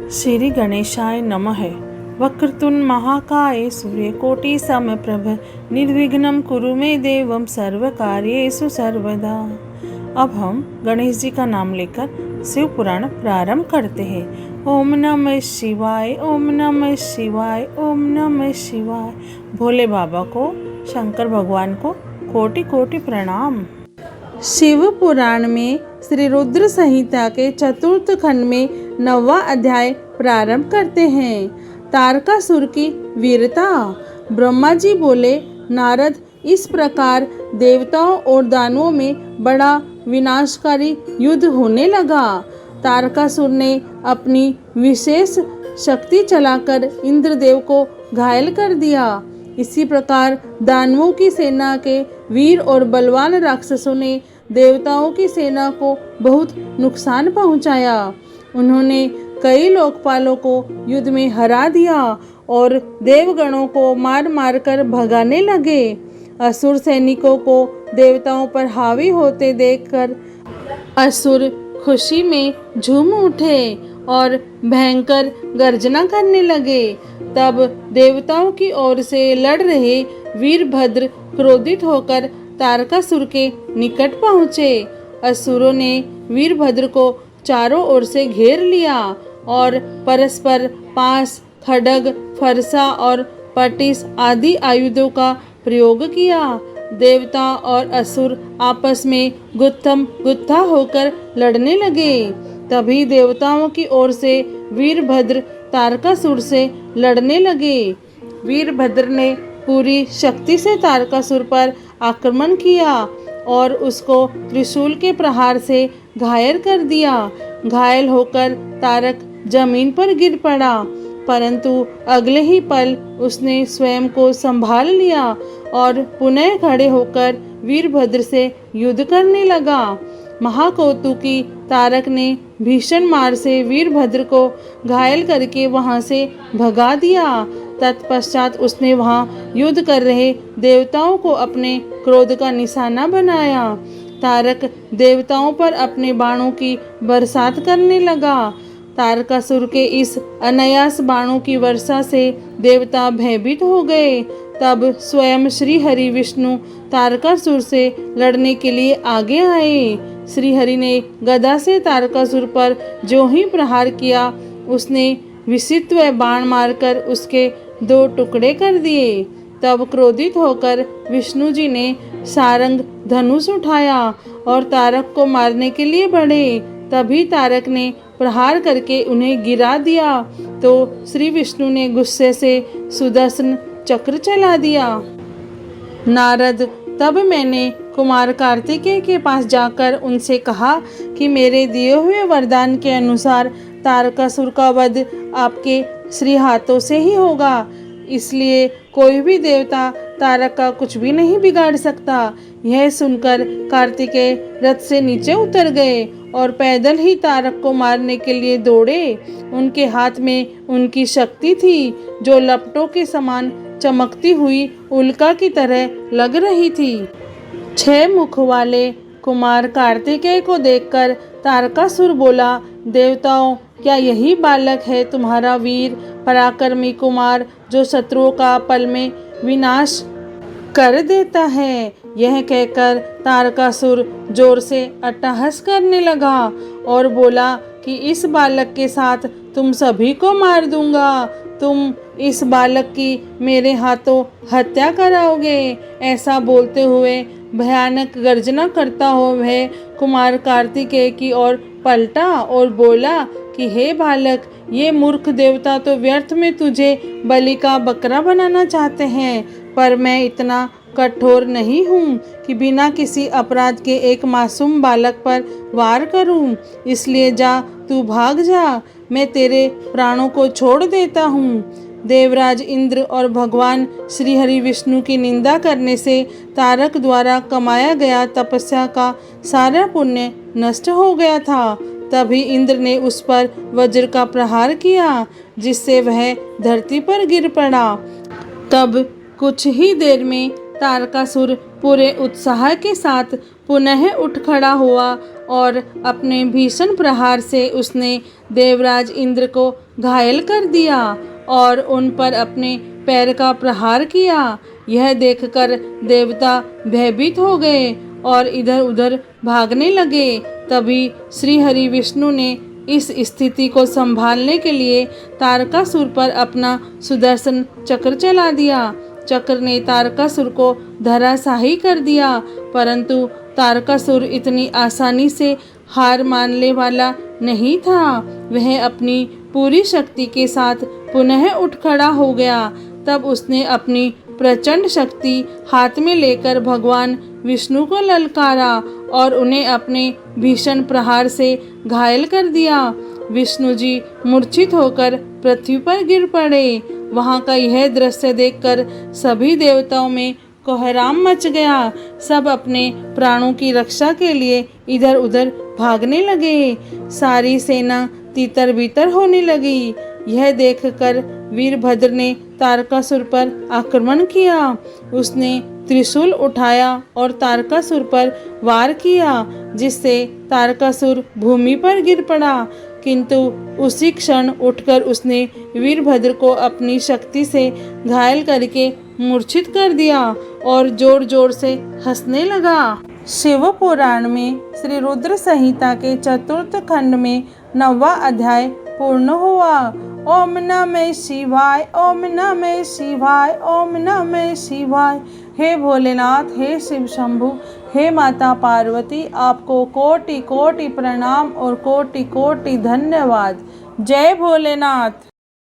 श्री गणेशाय नमः। वक्रतुंड महाकाय सूर्यकोटि समप्रभ निर्विघ्नं कुरु मे देवं सर्वकार्येषु सर्वदा। अब हम गणेश जी का नाम लेकर शिव पुराण प्रारंभ करते हैं। ओम नमः शिवाय, ओम नमः शिवाय, ओम नमः शिवाय। भोले बाबा को, शंकर भगवान को कोटि कोटि प्रणाम। शिव पुराण में श्री रुद्र संहिता के चतुर्थ खंड में 9वां अध्याय प्रारंभ करते हैं। तारकासुर की वीरता। ब्रह्मा जी बोले, नारद, इस प्रकार देवताओं और दानवों में बड़ा विनाशकारी युद्ध होने लगा। तारकासुर ने अपनी विशेष शक्ति चलाकर इंद्रदेव को घायल कर दिया। इसी प्रकार दानवों की सेना के वीर और बलवान राक्षसों ने देवताओं की सेना को बहुत नुकसान पहुंचाया। उन्होंने कई लोकपालों को युद्ध में हरा दिया और देवगणों को मार मार कर भगाने लगे। असुर सैनिकों को देवताओं पर हावी होते देखकर असुर खुशी में झूम उठे और भयंकर गर्जना करने लगे। तब देवताओं की ओर से लड़ रहे वीरभद्र क्रोधित होकर तारकासुर के निकट पहुँचे। असुरों ने वीरभद्र को चारों ओर से घेर लिया और परस्पर पास, खड्ग, फरसा और पटिस आदि आयुधों का प्रयोग किया। देवता और असुर आपस में गुत्थम गुत्था होकर लड़ने लगे। तभी देवताओं की ओर से वीरभद्र तारकासुर से लड़ने लगे। वीरभद्र ने पूरी शक्ति से तारकासुर पर आक्रमण किया और उसको त्रिशूल के प्रहार से घायल कर दिया। घायल होकर तारक जमीन पर गिर पड़ा, परंतु अगले ही पल उसने स्वयं को संभाल लिया और पुनः खड़े होकर वीरभद्र से युद्ध करने लगा। महाकौतुकी तारक ने भीषण मार से वीरभद्र को घायल करके वहां से भगा दिया। तत्पश्चात उसने वहां युद्ध कर रहे देवताओं को अपने क्रोध का निशाना बनाया। तारक देवताओं पर अपने बाणों की बरसात करने लगा। तारकासुर के इस अनायास बाणों की वर्षा से देवता भयभीत हो गए। तब स्वयं श्री हरि विष्णु तारकासुर से लड़ने के लिए आगे आए। श्री हरि ने गदा से तारकासुर पर जो ही प्रहार किया, उसने विषित्व बाण मारकर उसके 2 टुकड़े कर दिए। तब क्रोधित होकर विष्णु जी ने सारंग धनुष उठाया और तारक को मारने के लिए बढ़े। तभी तारक ने प्रहार करके उन्हें गिरा दिया तो श्री विष्णु ने गुस्से से सुदर्शन चक्र चला दिया। नारद, तब मैंने कुमार कार्तिकेय के पास जाकर उनसे कहा कि मेरे दिए हुए वरदान के अनुसार तारकासुर का वध आपके श्री हाथों से ही होगा, इसलिए कोई भी देवता तारक का कुछ भी नहीं बिगाड़ सकता। यह सुनकर कार्तिकेय रथ से नीचे उतर गए और पैदल ही तारक को मारने के लिए दौड़े। उनके हाथ में उनकी शक्ति थी जो लपटों के समान चमकती हुई उल्का की तरह लग रही थी। 6 मुख वाले कुमार कार्तिकेय को देखकर तारकासुर बोला, देवताओं, क्या यही बालक है तुम्हारा वीर पराक्रमी कुमार जो शत्रुओं का पल में विनाश कर देता है? यह कहकर तारकासुर जोर से अट्टहास करने लगा और बोला कि इस बालक के साथ तुम सभी को मार दूंगा। तुम इस बालक की मेरे हाथों हत्या कराओगे। ऐसा बोलते हुए भयानक गर्जना करता हो वह कुमार कार्तिकेय की ओर पलटा और बोला कि हे बालक, ये मूर्ख देवता तो व्यर्थ में तुझे बलि का बकरा बनाना चाहते हैं, पर मैं इतना कठोर नहीं हूँ कि बिना किसी अपराध के एक मासूम बालक पर वार करूँ। इसलिए जा, तू भाग जा, मैं तेरे प्राणों को छोड़ देता हूँ। देवराज इंद्र और भगवान श्री हरि विष्णु की निंदा करने से तारक द्वारा कमाया गया तपस्या का सारा पुण्य नष्ट हो गया था। तभी इंद्र ने उस पर वज्र का प्रहार किया, जिससे वह धरती पर गिर पड़ा। तब कुछ ही देर में तारकासुर पूरे उत्साह के साथ पुनः उठ खड़ा हुआ और अपने भीषण प्रहार से उसने देवराज इंद्र को घायल कर दिया और उन पर अपने पैर का प्रहार किया। यह देखकर देवता भयभीत हो गए और इधर उधर भागने लगे। तभी श्री हरि विष्णु ने इस स्थिति को संभालने के लिए तारकासुर पर अपना सुदर्शन चक्र चला दिया। चक्र ने तारकासुर को धराशायी कर दिया, परंतु तारकासुर इतनी आसानी से हार मानने वाला नहीं था। वह अपनी पूरी शक्ति के साथ पुनः उठ खड़ा हो गया। तब उसने अपनी प्रचंड शक्ति हाथ में लेकर भगवान विष्णु को ललकारा और उन्हें अपने भीषण प्रहार से घायल कर दिया। विष्णु जी मूर्छित होकर पृथ्वी पर गिर पड़े। वहाँ का यह दृश्य देखकर सभी देवताओं में कोहराम मच गया। सब अपने प्राणों की रक्षा के लिए इधर उधर भागने लगे। सारी सेना तीतर बीतर होने लगी। यह देखकर वीरभद्र ने तारकासुर पर आक्रमण किया। उसने त्रिशूल उठाया और तारकासुर पर वार किया, जिससे तारकासुर भूमि पर गिर पड़ा। किंतु उसी क्षण उठकर उसने वीरभद्र को अपनी शक्ति से घायल करके मूर्छित कर दिया और जोर जोर से हंसने लगा। शिव पुराण में श्री रुद्र संहिता के 4th खंड में 9वां अध्याय पूर्ण हुआ। ओम नमः शिवाय, ओम नमः शिवाय, ओम नमः शिवाय। हे भोलेनाथ, हे शिव शंभु, हे माता पार्वती, आपको कोटि कोटि प्रणाम और कोटि कोटि धन्यवाद। जय भोलेनाथ।